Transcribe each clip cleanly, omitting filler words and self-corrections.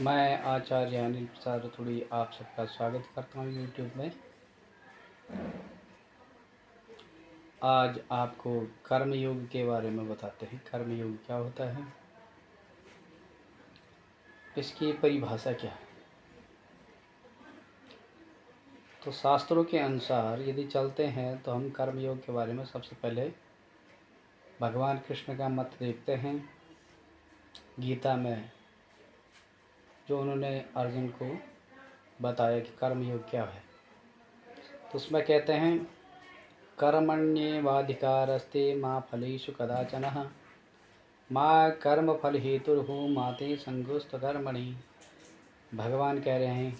मैं आचार्य अनिल प्रसाद रतुड़ी आप सबका स्वागत करता हूँ यूट्यूब में। आज आपको कर्मयोग के बारे में बताते हैं। कर्मयोग क्या होता है, इसकी परिभाषा क्या है। तो शास्त्रों के अनुसार यदि चलते हैं तो हम कर्मयोग के बारे में सबसे पहले भगवान कृष्ण का मत देखते हैं। गीता में जो उन्होंने अर्जुन को बताया कि कर्मयोग क्या है, तो उसमें कहते हैं कर्मण्येवाधिकारस्ते मा फलेषु कदाचन मा कर्मफल हेतुर्भु माते संगोस्त कर्मणि। भगवान कह रहे हैं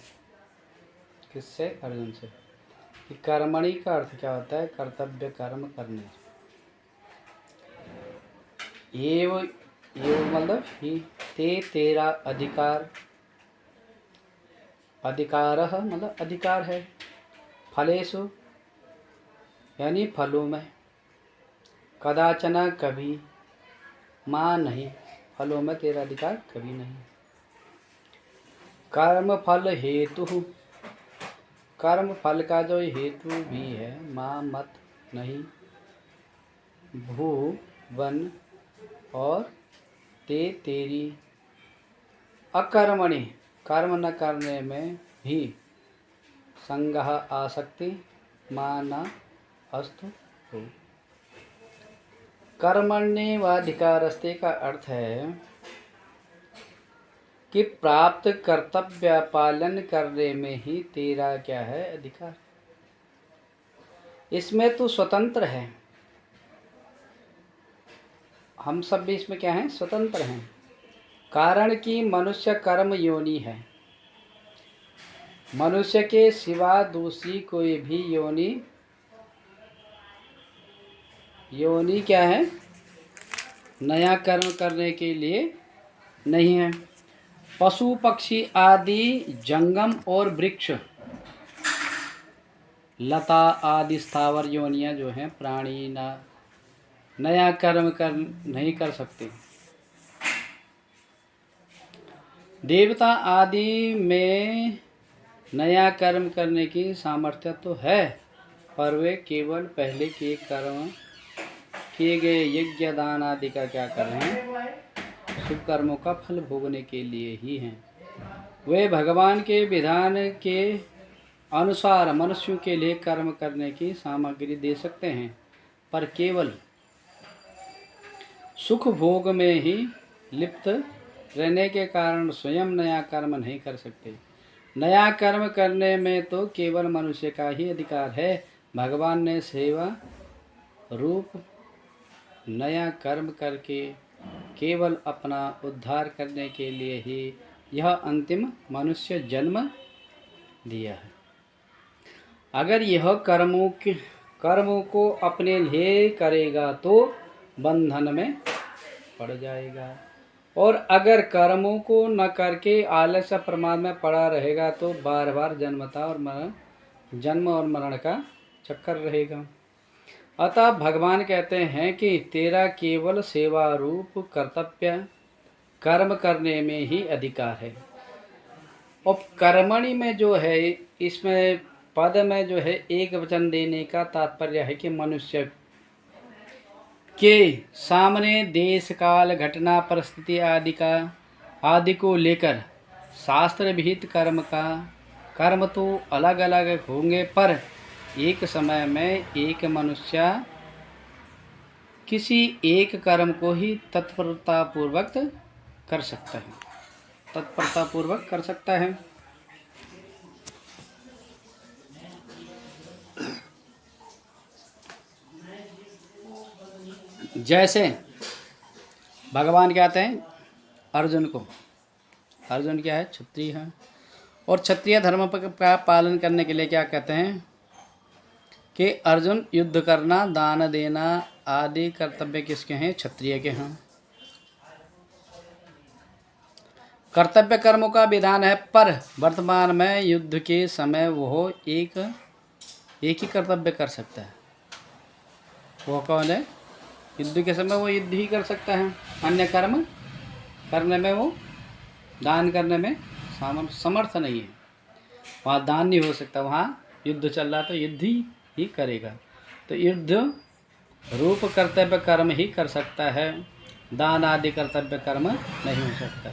किससे? अर्जुन से, कि कर्मणि का अर्थ क्या होता है? कर्तव्य कर्म करने। एव मतलब ही ते तेरा अधिकार, अधिकारः मतलब अधिकार है, फलेषु यानी फलों में, कदाचन कभी, माँ नहीं, फलों में तेरा अधिकार कभी नहीं। कर्म फल हेतु, कर्म फल का जो हेतु भी है, माँ मत नहीं, भू वन और ते तेरी, अकर्मणि कर्म न करने में भी, संगह आसक्ति, माँ न अस्तु हो। कर्मण्येवाधिकारस्ते का अर्थ है कि प्राप्त कर्तव्य पालन करने में ही तेरा क्या है? अधिकार। इसमें तो स्वतंत्र है, हम सब भी इसमें क्या हैं? स्वतंत्र हैं। कारण कि मनुष्य कर्म योनि है। मनुष्य के सिवा दूसरी कोई भी योनि क्या है? नया कर्म करने के लिए नहीं है। पशु पक्षी आदि जंगम और वृक्ष लता आदि स्थावर योनियां जो हैं, प्राणी नया कर्म नहीं कर सकते। देवता आदि में नया कर्म करने की सामर्थ्य तो है, पर वे केवल पहले के कर्म किए गए यज्ञ दान आदि का क्या कर रहे हैं? शुभ कर्मों का फल भोगने के लिए ही हैं। वे भगवान के विधान के अनुसार मनुष्यों के लिए कर्म करने की सामग्री दे सकते हैं, पर केवल सुख भोग में ही लिप्त रहने के कारण स्वयं नया कर्म नहीं कर सकते। नया कर्म करने में तो केवल मनुष्य का ही अधिकार है। भगवान ने सेवा रूप नया कर्म करके केवल अपना उद्धार करने के लिए ही यह अंतिम मनुष्य जन्म दिया है। अगर यह कर्मों को अपने लिए करेगा तो बंधन में पड़ जाएगा, और अगर कर्मों को न करके आलस्य प्रमाद में पड़ा रहेगा तो बार बार जन्म और मरण का चक्कर रहेगा। अतः भगवान कहते हैं कि तेरा केवल सेवा रूप कर्तव्य कर्म करने में ही अधिकार है। और कर्मणि में जो है, इसमें पद में जो है एक वचन देने का तात्पर्य है कि मनुष्य के सामने देश काल घटना परिस्थिति आदि को लेकर शास्त्र विहित कर्म तो अलग अलग होंगे, पर एक समय में एक मनुष्य किसी एक कर्म को ही तत्परतापूर्वक कर सकता है। जैसे भगवान कहते हैं अर्जुन को, अर्जुन क्या है? क्षत्रिय है, और क्षत्रिय धर्म का पालन करने के लिए क्या कहते हैं कि अर्जुन युद्ध करना, दान देना आदि कर्तव्य किसके हैं? क्षत्रिय के हैं। कर्तव्य कर्मों का विधान है, पर वर्तमान में युद्ध के समय वो एक ही कर्तव्य कर सकता है। वो कौन है? युद्ध के समय वो युद्ध ही कर सकता है, अन्य कर्म करने में, वो दान करने में समर्थ नहीं है, वहाँ दान नहीं हो सकता, वहाँ युद्ध चल रहा तो युद्ध ही करेगा। तो युद्ध रूप कर्तव्य कर्म ही कर सकता है, दान आदि कर्तव्य कर्म नहीं हो सकता।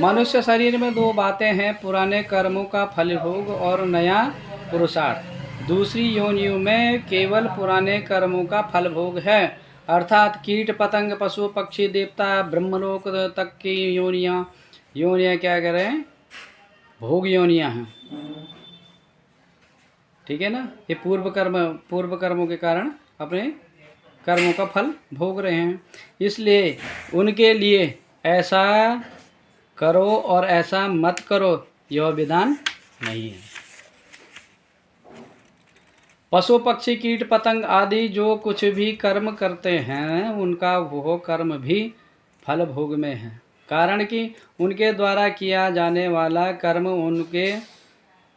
मनुष्य शरीर में दो बातें हैं, पुराने कर्मों का फल भोग और नया पुरुषार्थ। दूसरी योनियों में केवल पुराने कर्मों का फल भोग है, अर्थात कीट पतंग पशु पक्षी देवता ब्रह्मलोक तक की योनियाँ क्या करें, भोग योनियाँ हैं। ठीक है ना, ये पूर्व कर्मों के कारण अपने कर्मों का फल भोग रहे हैं, इसलिए उनके लिए ऐसा करो और ऐसा मत करो यह विधान नहीं है। पशु पक्षी कीट पतंग आदि जो कुछ भी कर्म करते हैं उनका वो कर्म भी फल भोग में है, कारण कि उनके द्वारा किया जाने वाला कर्म उनके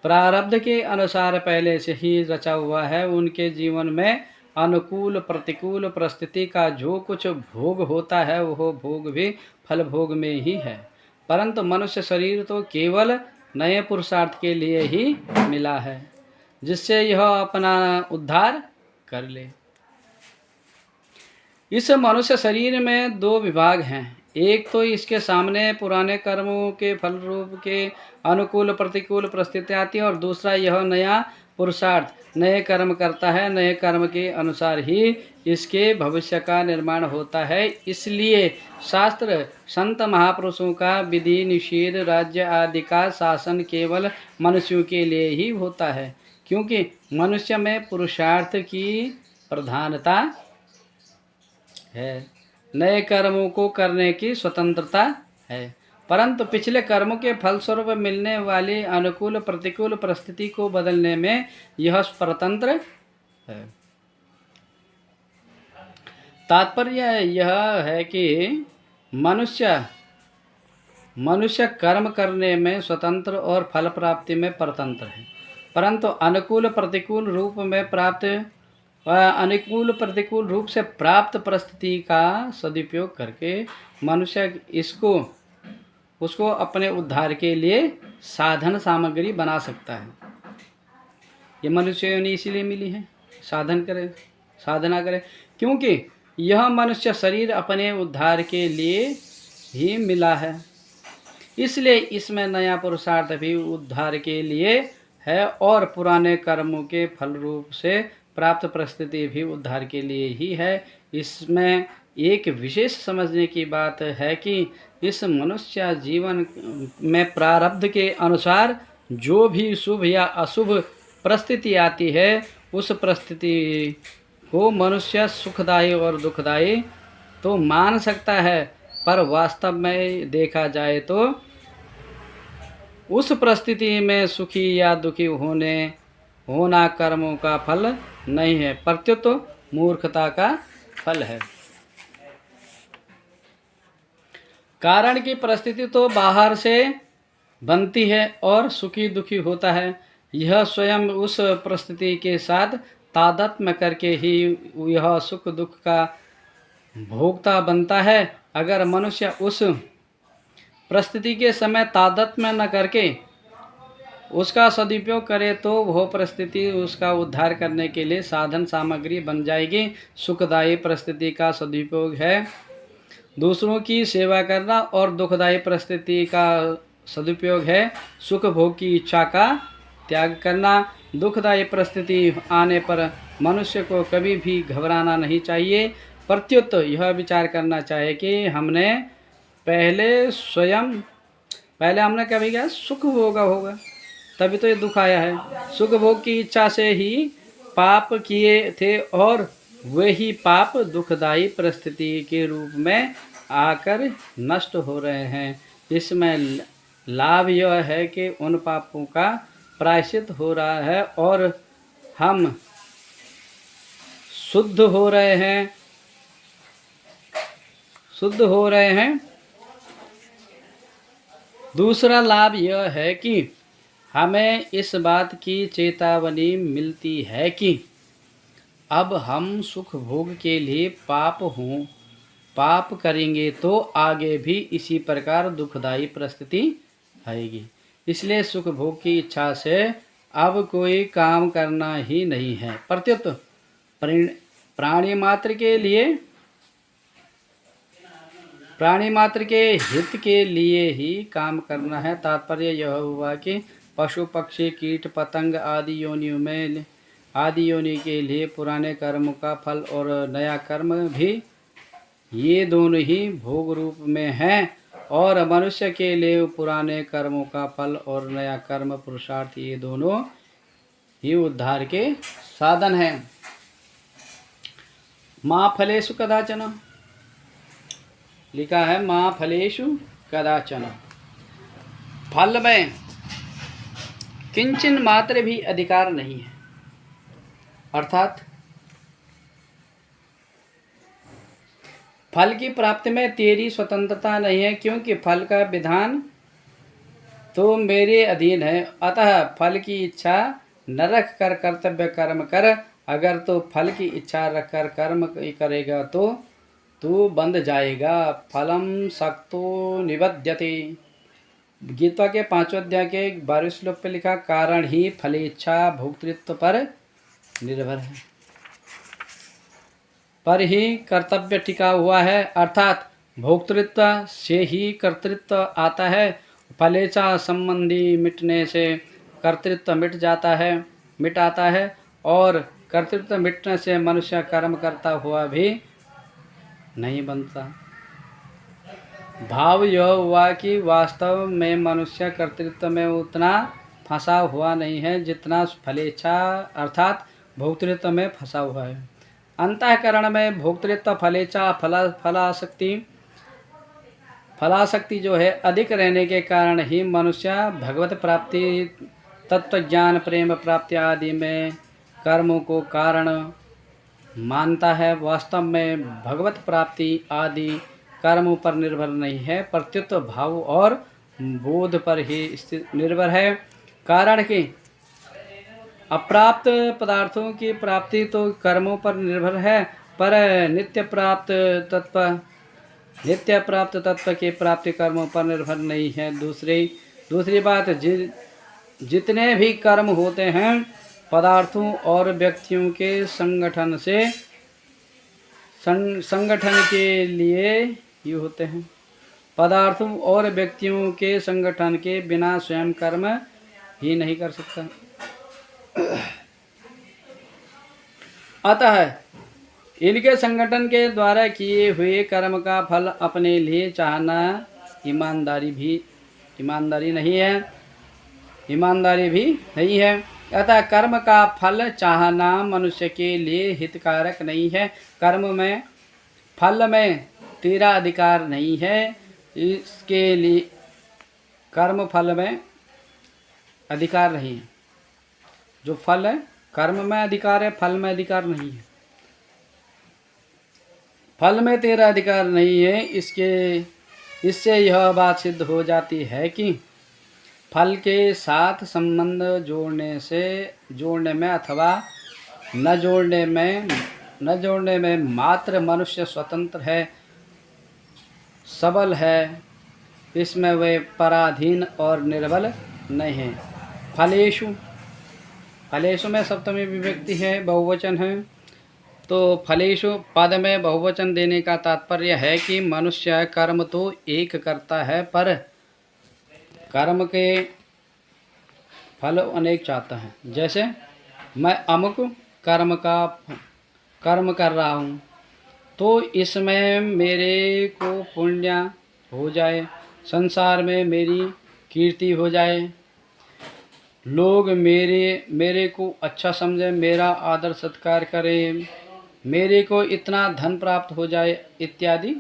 प्रारब्ध के अनुसार पहले से ही रचा हुआ है। उनके जीवन में अनुकूल प्रतिकूल परिस्थिति का जो कुछ भोग होता है वह भोग भी फल भोग में ही है, परंतु मनुष्य शरीर तो केवल नए पुरुषार्थ के लिए ही मिला है, जिससे यह अपना उद्धार कर ले। इस मनुष्य शरीर में दो विभाग हैं, एक तो इसके सामने पुराने कर्मों के फल रूप के अनुकूल प्रतिकूल परिस्थिति आती है, और दूसरा यह नया पुरुषार्थ नए कर्म करता है, नए कर्म के अनुसार ही इसके भविष्य का निर्माण होता है। इसलिए शास्त्र संत महापुरुषों का विधि निषेध राज्य आदि का शासन केवल मनुष्यों के लिए ही होता है, क्योंकि मनुष्य में पुरुषार्थ की प्रधानता है, नए कर्मों को करने की स्वतंत्रता है, परंतु पिछले कर्मों के फलस्वरूप मिलने वाली अनुकूल प्रतिकूल परिस्थिति को बदलने में यह स्वतंत्र है। तात्पर्य यह है कि मनुष्य कर्म करने में स्वतंत्र और फल प्राप्ति में परतंत्र है, परंतु अनुकूल प्रतिकूल रूप से प्राप्त परिस्थिति का सदुपयोग करके मनुष्य उसको अपने उद्धार के लिए साधन सामग्री बना सकता है। ये मनुष्य ने इसीलिए मिली है, साधना करे, क्योंकि यह मनुष्य शरीर अपने उद्धार के लिए ही मिला है, इसलिए इसमें नया पुरुषार्थ भी उद्धार के लिए है और पुराने कर्मों के फल रूप से प्राप्त परिस्थिति भी उद्धार के लिए ही है। इसमें एक विशेष समझने की बात है कि इस मनुष्य जीवन में प्रारब्ध के अनुसार जो भी शुभ या अशुभ परिस्थिति आती है उस परिस्थिति को मनुष्य सुखदायी और दुखदायी तो मान सकता है, पर वास्तव में देखा जाए तो उस परिस्थिति में सुखी या दुखी होना कर्मों का फल नहीं है, प्रत्युत मूर्खता का फल है। कारण की परिस्थिति तो बाहर से बनती है और सुखी दुखी होता है, यह स्वयं उस परिस्थिति के साथ तादात्म्य करके ही यह सुख दुख का भोक्ता बनता है। अगर मनुष्य उस परिस्थिति के समय तादात्म्य न करके उसका सदुपयोग करे तो वह परिस्थिति उसका उद्धार करने के लिए साधन सामग्री बन जाएगी। सुखदायी परिस्थिति का सदुपयोग है दूसरों की सेवा करना और दुखदायी परिस्थिति का सदुपयोग है सुख भोग की इच्छा का त्याग करना। दुखदायी परिस्थिति आने पर मनुष्य को कभी भी घबराना नहीं चाहिए, प्रत्युत यह विचार करना चाहिए कि हमने पहले हमने कभी क्या सुख भोगा होगा तभी तो ये दुख आया है। सुख भोग की इच्छा से ही पाप किए थे और वही पाप दुखदायी परिस्थिति के रूप में आकर नष्ट हो रहे हैं। इसमें लाभ यह है कि उन पापों का प्रायश्चित हो रहा है और हम शुद्ध हो रहे हैं। दूसरा लाभ यह है कि हमें इस बात की चेतावनी मिलती है कि अब हम सुख भोग के लिए पाप करेंगे तो आगे भी इसी प्रकार दुखदायी परिस्थिति आएगी। इसलिए सुख भोग की इच्छा से अब कोई काम करना ही नहीं है। प्रत्युत प्राणी मात्र के लिए, प्राणी मात्र के हित के लिए ही काम करना है। तात्पर्य यह हुआ कि पशु पक्षी कीट पतंग आदि योनि के लिए पुराने कर्म का फल और नया कर्म भी, ये दोनों ही भोग रूप में हैं। और मनुष्य के लिए पुराने कर्मों का फल और नया कर्म पुरुषार्थ, ये दोनों ही उद्धार के साधन हैं। माँ फलेषु कदाचन, लिखा है माँ फलेषु कदाचन, फल में किंचन मात्र भी अधिकार नहीं है। अर्थात फल की प्राप्ति में तेरी स्वतंत्रता नहीं है, क्योंकि फल का विधान तो मेरे अधीन है। अतः फल की इच्छा न रख कर कर्तव्य कर्म कर। अगर तो फल की इच्छा रख कर कर्म करेगा तो तू बंध जाएगा। फलम सक्तो निबध्यते। गीता के 5वें अध्याय के 12वें श्लोक पे लिखा, कारण ही फलेच्छा भोक्तृत्व पर निर्भर है, पर ही कर्तव्य टिका हुआ है। अर्थात भोक्तृत्व से ही कर्तृत्व आता है। फलेच्छा संबंधी मिटने से कर्तृत्व मिट आता है और कर्तृत्व मिटने से मनुष्य कर्म करता हुआ भी नहीं बनता। भाव यह हुआ कि वास्तव में मनुष्य कर्तृत्व में उतना फंसा हुआ नहीं है जितना फलेच्छा अर्थात भोक्तृत्व में फंसा हुआ है। अंतःकरण में भोक्तृत्व फलेच्छा फलासक्ति जो है अधिक रहने के कारण ही मनुष्य भगवत प्राप्ति, तत्व ज्ञान, प्रेम प्राप्ति आदि में कर्मों को कारण मानता है। वास्तव में भगवत प्राप्ति आदि कर्मों पर निर्भर नहीं है, प्रत्युत भाव और बोध पर ही निर्भर है। कारण कि अप्राप्त पदार्थों की प्राप्ति तो कर्मों पर निर्भर है, पर नित्य प्राप्त तत्व की प्राप्ति कर्मों पर निर्भर नहीं है। दूसरी बात, जितने भी कर्म होते हैं पदार्थों और व्यक्तियों के संगठन के लिए ही होते हैं। पदार्थों और व्यक्तियों के संगठन के बिना स्वयं कर्म ही नहीं कर सकता। अतः इनके संगठन के द्वारा किए हुए कर्म का फल अपने लिए चाहना ईमानदारी भी नहीं है। अतः कर्म का फल चाहना मनुष्य के लिए हितकारक नहीं है। फल में तेरा अधिकार नहीं है, इसके लिए कर्म फल में अधिकार नहीं है। जो फल है कर्म में अधिकार है, फल में अधिकार नहीं है। फल में तेरा अधिकार नहीं है, इससे यह बात सिद्ध हो जाती है कि फल के साथ संबंध जोड़ने में अथवा न जोड़ने में मात्र मनुष्य स्वतंत्र है, सबल है। इसमें वे पराधीन और निर्बल नहीं है। फलेषु में सप्तमी विभक्ति है, बहुवचन है। तो फलेषु पद में बहुवचन देने का तात्पर्य है कि मनुष्य कर्म तो एक करता है, पर कर्म के फल अनेक चाहता है। जैसे मैं अमुक कर्म कर रहा हूँ तो इसमें मेरे को पुण्य हो जाए, संसार में मेरी कीर्ति हो जाए, लोग मेरे को अच्छा समझे, मेरा आदर सत्कार करें, मेरे को इतना धन प्राप्त हो जाए इत्यादि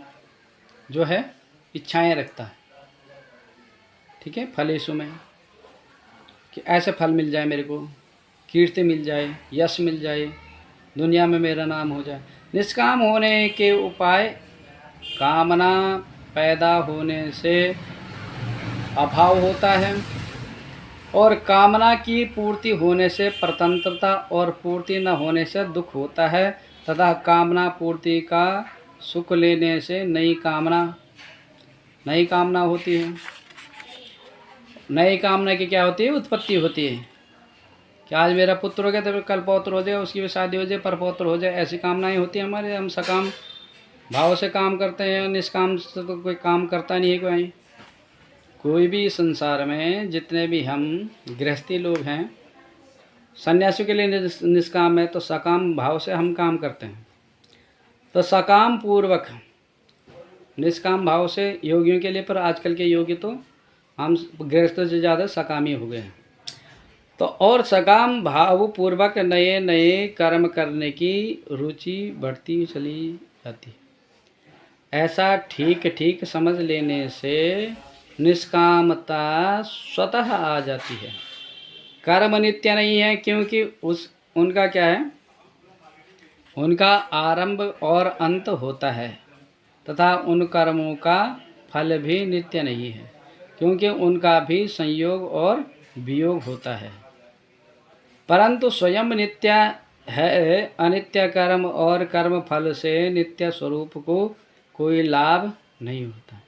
जो है इच्छाएं रखता है। ठीक है, फलेषु में कि ऐसे फल मिल जाए, मेरे को कीर्ति मिल जाए, यश मिल जाए, दुनिया में मेरा नाम हो जाए। निष्काम होने के उपाय कामना पैदा होने से अभाव होता है और कामना की पूर्ति होने से स्वतंत्रता और पूर्ति न होने से दुख होता है, तथा कामना पूर्ति का सुख लेने से नई कामना होती है। नई कामना की क्या होती है, उत्पत्ति होती है कि आज मेरा पुत्र हो गया तो कल पौत्र हो जाए, उसकी भी शादी हो जाए, परपौत्र हो जाए, ऐसी कामनाएं होती हैं हमारे। हम सकाम भाव से काम करते हैं, निष्काम से तो कोई काम करता नहीं है। कोई भी संसार में जितने भी हम गृहस्थी लोग हैं, सन्यासियों के लिए निष्काम है, तो सकाम भाव से हम काम करते हैं। तो सकाम पूर्वक निष्काम भाव से योगियों के लिए, पर आजकल के योगी तो हम गृहस्थों से ज़्यादा सकामी हो गए हैं। तो और सकाम भाव पूर्वक नए नए कर्म करने की रुचि बढ़ती चली जाती है। ऐसा ठीक ठीक समझ लेने से निष्कामता स्वतः आ जाती है। कर्म नित्य नहीं है, क्योंकि उनका क्या है, उनका आरंभ और अंत होता है, तथा उन कर्मों का फल भी नित्य नहीं है, क्योंकि उनका भी संयोग और वियोग होता है। परंतु स्वयं नित्य है। अनित्य कर्म और कर्म फल से नित्य स्वरूप को कोई लाभ नहीं होता।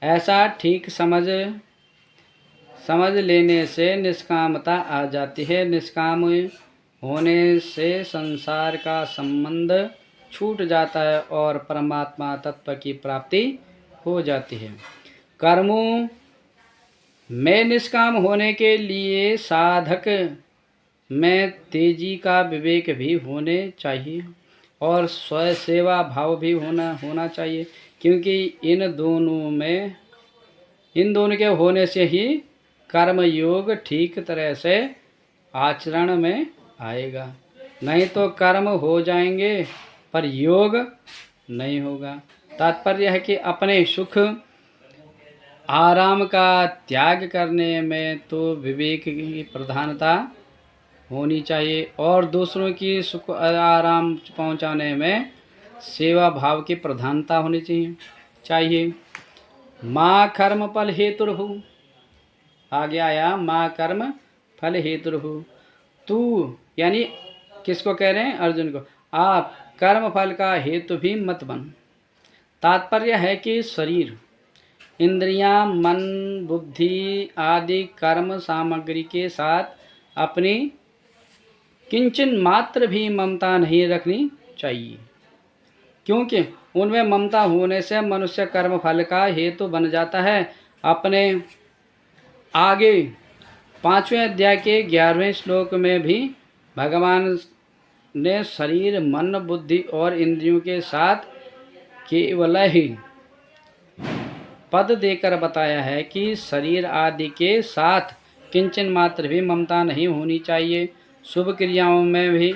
ऐसा ठीक समझ लेने से निष्कामता आ जाती है। निष्काम होने से संसार का संबंध छूट जाता है और परमात्मा तत्व की प्राप्ति हो जाती है। कर्मों में निष्काम होने के लिए साधक में तेजी का विवेक भी होने चाहिए और स्वसेवा भाव भी होना चाहिए, क्योंकि इन दोनों के होने से ही कर्म योग ठीक तरह से आचरण में आएगा। नहीं तो कर्म हो जाएंगे पर योग नहीं होगा। तात्पर्य है कि अपने सुख आराम का त्याग करने में तो विवेक की प्रधानता होनी चाहिए और दूसरों की सुख आराम पहुंचाने में सेवा भाव की प्रधानता होनी चाहिए। माँ कर्म फल हेतुर्हु, आगे आया माँ कर्म फल हेतुर्हु। तू यानी किसको कह रहे हैं, अर्जुन को, आप कर्म फल का हेतु भी मत बन। तात्पर्य है कि शरीर, इंद्रियां, मन, बुद्धि आदि कर्म सामग्री के साथ अपनी किंचन मात्र भी ममता नहीं रखनी चाहिए, क्योंकि उनमें ममता होने से मनुष्य कर्म फल का हेतु बन जाता है। अपने आगे 5वें अध्याय के 11वें श्लोक में भी भगवान ने शरीर, मन, बुद्धि और इंद्रियों के साथ केवल ही पद देकर बताया है कि शरीर आदि के साथ किंचन मात्र भी ममता नहीं होनी चाहिए। शुभ क्रियाओं में भी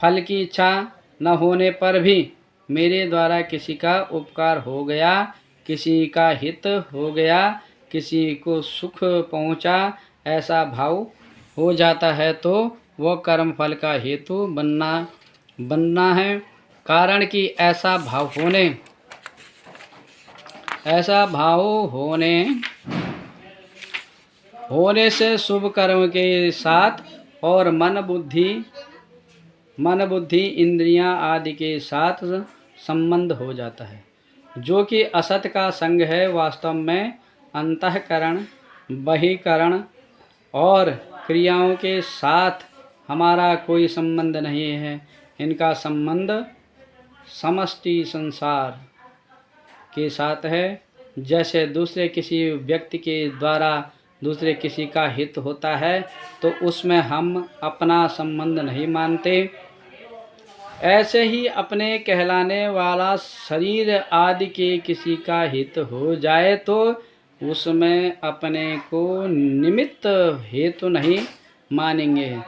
फल की इच्छा न होने पर भी मेरे द्वारा किसी का उपकार हो गया, किसी का हित हो गया, किसी को सुख पहुंचा, ऐसा भाव हो जाता है तो वह कर्म फल का हेतु बनना है। कारण कि ऐसा भाव होने से शुभ कर्म के साथ और मन बुद्धि इंद्रियां आदि के साथ संबंध हो जाता है, जो कि असत का संग है। वास्तव में अंतःकरण, बहिकरण और क्रियाओं के साथ हमारा कोई संबंध नहीं है। इनका संबंध समष्टि संसार के साथ है। जैसे दूसरे किसी व्यक्ति के द्वारा दूसरे किसी का हित होता है तो उसमें हम अपना संबंध नहीं मानते, ऐसे ही अपने कहलाने वाला शरीर आदि के किसी का हित हो जाए तो उसमें अपने को निमित्त हेतु नहीं मानेंगे,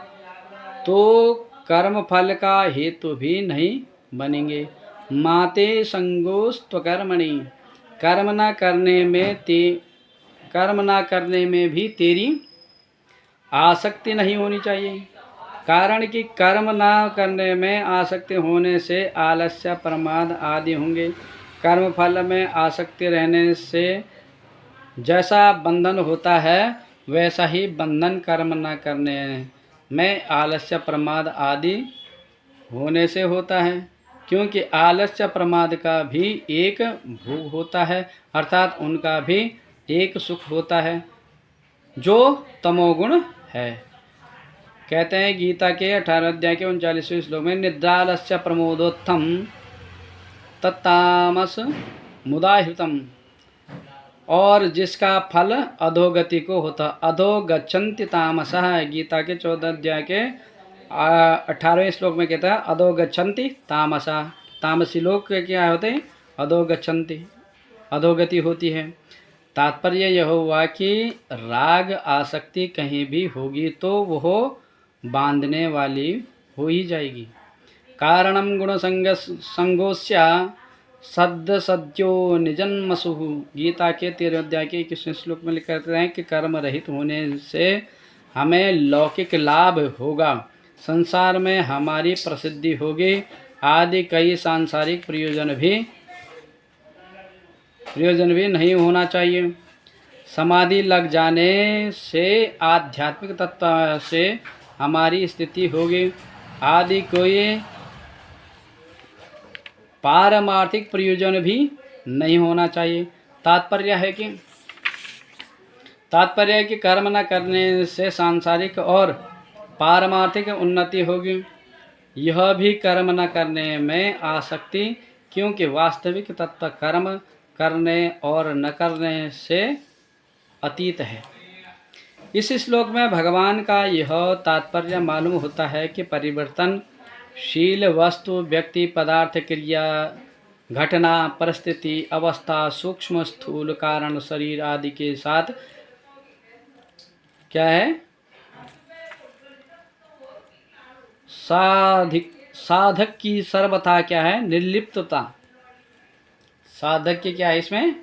तो कर्म फल का हेतु भी नहीं बनेंगे। माते संगोस्त्व कर्मणि, कर्म न करने में भी तेरी आसक्ति नहीं होनी चाहिए। कारण कि कर्म न करने में आसक्ति होने से आलस्य, प्रमाद आदि होंगे। कर्म फल में आसक्ति रहने से जैसा बंधन होता है वैसा ही बंधन कर्म न करने में आलस्य, प्रमाद आदि होने से होता है, क्योंकि आलस्य प्रमाद का भी एक भोग होता है, अर्थात उनका भी एक सुख होता है। जो तमोगुण है। कहते हैं गीता के 18 अध्याय के 39वें श्लोक में, निद्रालस्य प्रमोदोत्थम तत्तामस मुदाहृतम, और जिसका फल अधोगति को होता, अधोगच्छन्ति तामसः। गीता के 14 अध्याय के 18वें श्लोक में कहता है अधोगच्छन्ति तामसा। तामसी लोग क्या होते हैं? अधोगच्छन्ति, अधोगति होती है। तात्पर्य यह हुआ कि राग आसक्ति कहीं भी होगी तो वह बांधने वाली हो ही जाएगी। कारणम गुण संगोस्या सद्य सद्यो निजन्मसु। गीता के 13 अध्याय के 21वें श्लोक में लिखा है कि कर्म रहित होने से हमें लौकिक लाभ होगा, संसार में हमारी प्रसिद्धि होगी, आदि कई सांसारिक प्रयोजन भी नहीं होना चाहिए। समाधि लग जाने से आध्यात्मिक तत्व से हमारी स्थिति होगी, आदि कोई पारमार्थिक प्रयोजन भी नहीं होना चाहिए। तात्पर्य है कि कर्म न करने से सांसारिक और पारमार्थिक उन्नति होगी। यह भी कर्म न करने में आसक्ति, क्योंकि वास्तविक तत्व कर्म करने और न करने से अतीत है। इस श्लोक में भगवान का यह तात्पर्य मालूम होता है कि परिवर्तनशील वस्तु, व्यक्ति, पदार्थ, क्रिया, घटना, परिस्थिति, अवस्था, सूक्ष्म स्थूल कारण, शरीर आदि के साथ क्या है? साधक की सर्वथा क्या है? निर्लिप्तता। साधक की क्या है इसमें?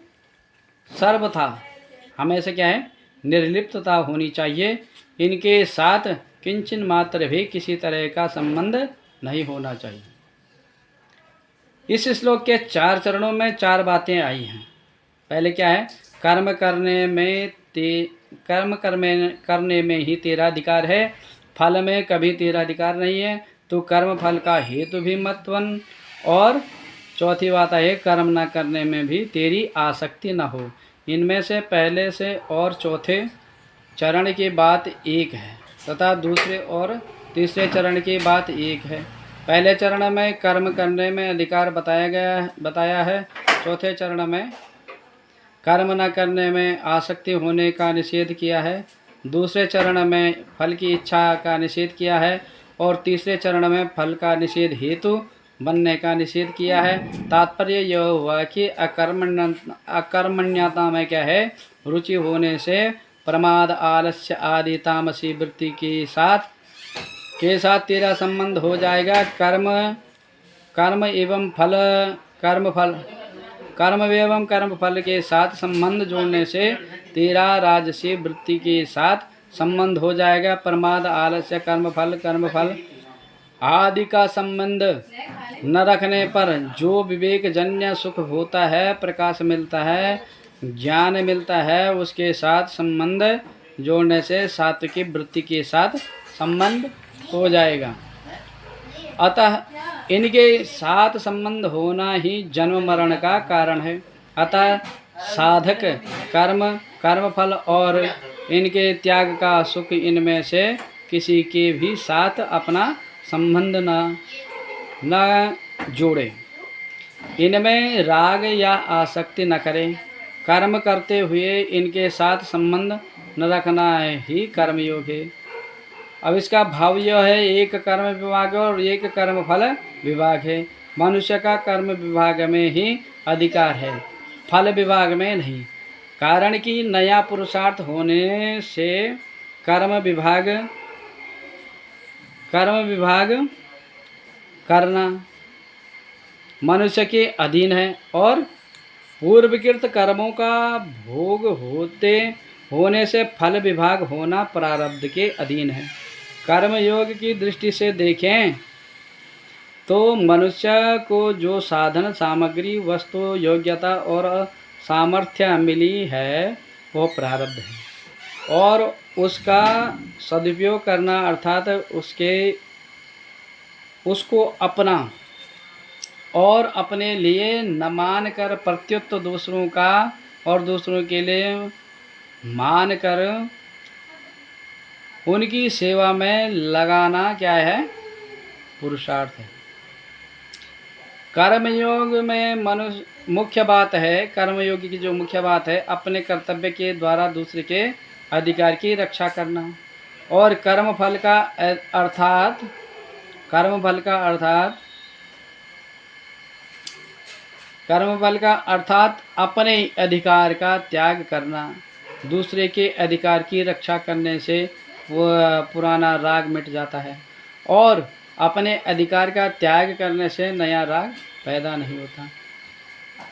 सर्वथा हमेशा क्या है? निर्लिप्तता होनी चाहिए। इनके साथ किंचन मात्र भी किसी तरह का संबंध नहीं होना चाहिए। इस श्लोक के 4 चरणों में 4 बातें आई हैं। पहले क्या है? कर्म करने में ही तेरा अधिकार है, फल में कभी तेरा अधिकार नहीं है, तो कर्म फल का हेतु भी मत बन। और चौथी बात है, कर्म न करने में भी तेरी आसक्ति न हो। इनमें से पहले से और चौथे चरण की बात एक है तथा दूसरे और तीसरे चरण की बात एक है। पहले चरण में कर्म करने में अधिकार बताया है। चौथे चरण में कर्म न करने में आसक्ति होने का निषेध किया है। दूसरे चरण में फल की इच्छा का निषेध किया है और तीसरे चरण में फल का निषेध हेतु बनने का निषेध किया है। तात्पर्य यह हुआ कि अकर्मण्यता में क्या है? रुचि होने से प्रमाद, आलस्य आदि तामसी वृत्ति के साथ तेरा संबंध हो जाएगा। कर्म एवं कर्म फल के साथ संबंध जोड़ने से तेरा राजसी वृत्ति के साथ संबंध हो जाएगा। प्रमाद, आलस्य, कर्म फल आदि का संबंध न रखने पर जो विवेक जन्य सुख होता है, प्रकाश मिलता है, ज्ञान मिलता है, उसके साथ संबंध जोड़ने से सात्विक वृत्ति के साथ संबंध हो जाएगा। अतः इनके साथ संबंध होना ही जन्म मरण का कारण है। अतः साधक कर्म फल और इनके त्याग का सुख, इनमें से किसी के भी साथ अपना संबंध न जोड़े, इनमें राग या आसक्ति न करें। कर्म करते हुए इनके साथ संबंध न रखना ही कर्मयोग है। अब इसका भाव यह है, एक कर्म विभाग और एक कर्म फल विभाग है। मनुष्य का कर्म विभाग में ही अधिकार है, फल विभाग में नहीं। कारण कि नया पुरुषार्थ होने से कर्म विभाग करना मनुष्य के अधीन है और पूर्वकृत कर्मों का भोग होने से फल विभाग होना प्रारब्ध के अधीन है। कर्मयोग की दृष्टि से देखें तो मनुष्य को जो साधन सामग्री, वस्तु, योग्यता और सामर्थ्य मिली है वो प्रारब्ध है और उसका सदुपयोग करना अर्थात उसको अपना और अपने लिए न मान कर प्रत्युत दूसरों का और दूसरों के लिए मान कर उनकी सेवा में लगाना क्या है? पुरुषार्थ है। कर्मयोग में मनुष्य मुख्य बात है, कर्मयोगी की जो मुख्य बात है, अपने कर्तव्य के द्वारा दूसरे के अधिकार की रक्षा करना और कर्मफल का अर्थात अपने अधिकार का त्याग करना। दूसरे के अधिकार की रक्षा करने से वह पुराना राग मिट जाता है और अपने अधिकार का त्याग करने से नया राग पैदा नहीं होता।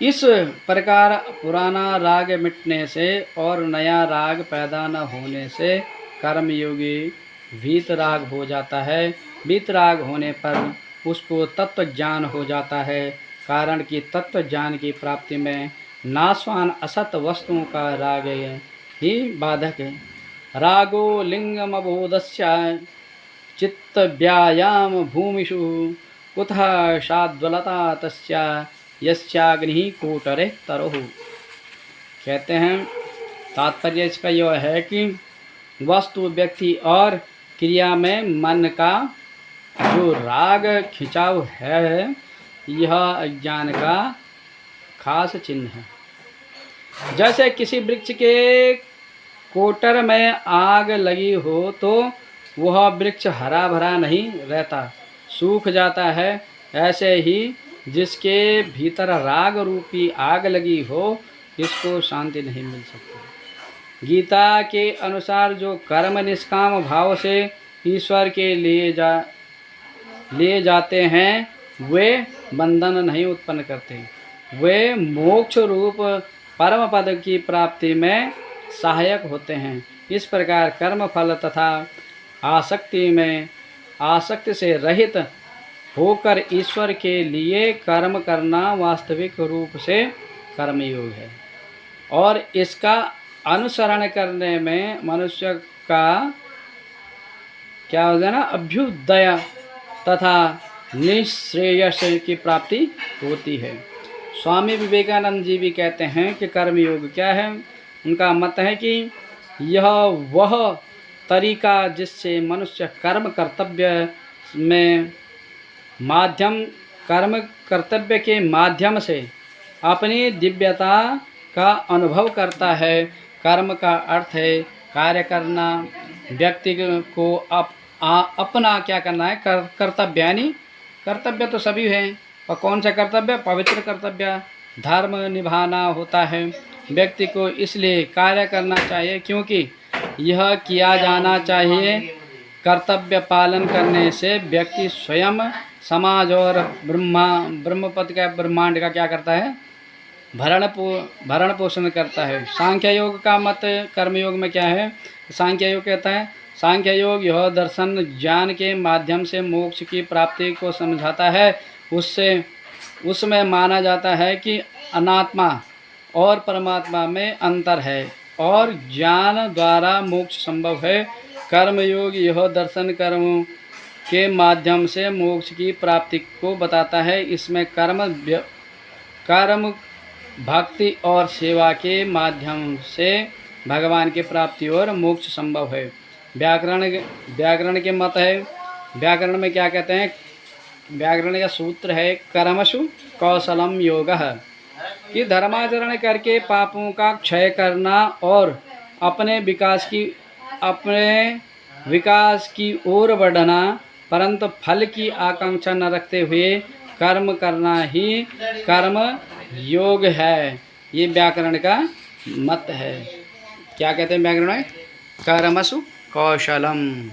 इस प्रकार पुराना राग मिटने से और नया राग पैदा न होने से कर्मयोगी वीतराग हो जाता है। वीतराग होने पर उसको तत्व ज्ञान हो जाता है, कारण कि तत्व ज्ञान की प्राप्ति में नाशवान असत वस्तुओं का राग ही बाधक है। रागो लिंगमबोधस्य चित्त व्यायाम भूमिषु कुतः शाद्वलता तस्या यस्याग्नि कोटरे तरोः। कहते हैं तात्पर्य इसका यह है कि वस्तु, व्यक्ति और क्रिया में मन का जो राग खिंचाव है, यह अज्ञान का खास चिन्ह है। जैसे किसी वृक्ष के कोटर में आग लगी हो तो वह वृक्ष हरा भरा नहीं रहता, सूख जाता है। ऐसे ही जिसके भीतर राग रूपी आग लगी हो, इसको शांति नहीं मिल सकती। गीता के अनुसार जो कर्म निष्काम भाव से ईश्वर के लिए जाते हैं, वे बंधन नहीं उत्पन्न करते, वे मोक्ष रूप परम पद की प्राप्ति में सहायक होते हैं। इस प्रकार कर्म फल तथा आसक्ति से रहित होकर ईश्वर के लिए कर्म करना वास्तविक रूप से कर्मयोग है और इसका अनुसरण करने में मनुष्य का क्या होगा ना, अभ्युदय तथा निःश्रेयस की प्राप्ति होती है। स्वामी विवेकानंद जी भी कहते हैं कि कर्मयोग क्या है। उनका मत है कि यह वह तरीका जिससे मनुष्य कर्म कर्तव्य के माध्यम से अपनी दिव्यता का अनुभव करता है। कर्म का अर्थ है कार्य करना, व्यक्ति को अपना क्या करना है, कर्तव्य, यानी कर्तव्य तो सभी हैं, और कौन सा कर्तव्य? पवित्र कर्तव्य, धर्म निभाना होता है। व्यक्ति को इसलिए कार्य करना चाहिए क्योंकि यह किया जाना चाहिए। कर्तव्य पालन करने से व्यक्ति स्वयं, समाज और ब्रह्मपद का, ब्रह्मांड का क्या करता है? भरण पोषण करता है। सांख्य योग का मत कर्मयोग में क्या है? सांख्य योग कहता है, सांख्य योग यह दर्शन ज्ञान के माध्यम से मोक्ष की प्राप्ति को समझाता है। उसमें माना जाता है कि अनात्मा और परमात्मा में अंतर है और ज्ञान द्वारा मोक्ष संभव है। कर्मयोग यह दर्शन कर्मों के माध्यम से मोक्ष की प्राप्ति को बताता है। इसमें कर्म भक्ति और सेवा के माध्यम से भगवान की प्राप्ति और मोक्ष संभव है। व्याकरण के मत है। व्याकरण में क्या कहते हैं? व्याकरण का सूत्र है कर्मसु कौशलम योगः, कि धर्माचरण करके पापों का क्षय करना और अपने विकास की ओर बढ़ना, परंतु फल की आकांक्षा न रखते हुए कर्म करना ही कर्म योग है। ये व्याकरण का मत है। क्या कहते हैं व्याकरण में? कर्मसु कौशलम।